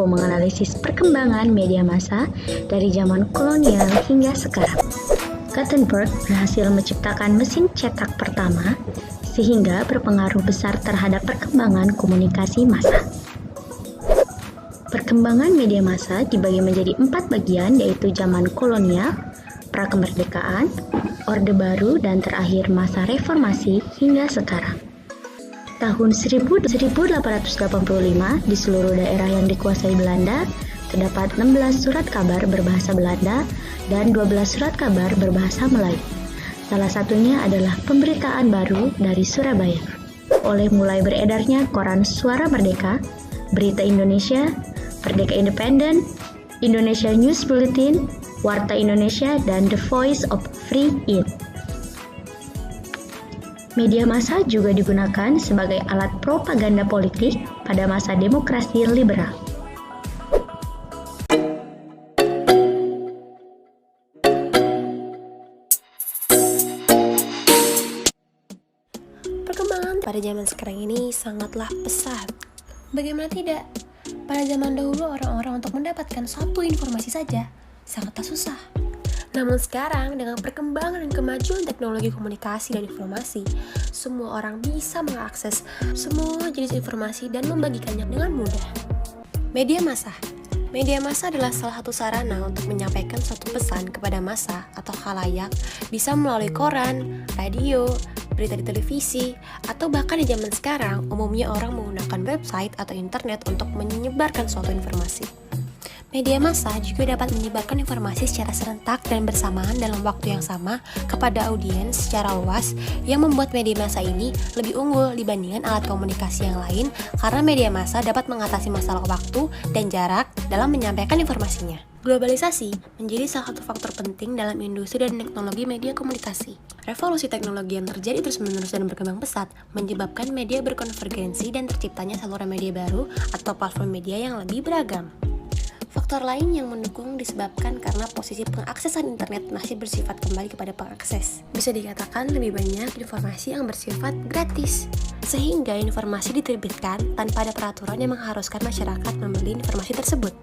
menganalisis perkembangan media massa dari zaman kolonial hingga sekarang. Gutenberg berhasil menciptakan mesin cetak pertama sehingga berpengaruh besar terhadap perkembangan komunikasi massa. Perkembangan media massa dibagi menjadi 4 bagian, yaitu zaman kolonial, prakemerdekaan, Orde Baru, dan terakhir masa reformasi hingga sekarang. Tahun 1885, di seluruh daerah yang dikuasai Belanda, terdapat 16 surat kabar berbahasa Belanda dan 12 surat kabar berbahasa Melayu. Salah satunya adalah Pemberitaan Baru dari Surabaya. Oleh mulai beredarnya koran Suara Merdeka, Berita Indonesia, Merdeka Independen, Indonesia News Bulletin, Warta Indonesia, dan The Voice of Free In. Media massa juga digunakan sebagai alat propaganda politik pada masa demokrasi liberal. Perkembangan pada zaman sekarang ini sangatlah pesat. Bagaimana tidak? Pada zaman dahulu orang-orang untuk mendapatkan suatu informasi saja sangatlah susah. Namun sekarang dengan perkembangan dan kemajuan teknologi komunikasi dan informasi, semua orang bisa mengakses semua jenis informasi dan membagikannya dengan mudah. Media massa. Media massa adalah salah satu sarana untuk menyampaikan suatu pesan kepada massa atau khalayak, bisa melalui koran, radio, berita di televisi, atau bahkan di zaman sekarang umumnya orang menggunakan website atau internet untuk menyebarkan suatu informasi. Media massa juga dapat menyebarkan informasi secara serentak dan bersamaan dalam waktu yang sama kepada audiens secara luas, yang membuat media massa ini lebih unggul dibandingkan alat komunikasi yang lain karena media massa dapat mengatasi masalah waktu dan jarak dalam menyampaikan informasinya. Globalisasi menjadi salah satu faktor penting dalam industri dan teknologi media komunikasi. Revolusi teknologi yang terjadi terus-menerus dan berkembang pesat menyebabkan media berkonvergensi dan terciptanya saluran media baru atau platform media yang lebih beragam. Faktor lain yang mendukung disebabkan karena posisi pengaksesan internet masih bersifat kembali kepada pengakses. Bisa dikatakan lebih banyak informasi yang bersifat gratis, sehingga informasi diterbitkan tanpa ada peraturan yang mengharuskan masyarakat membeli informasi tersebut.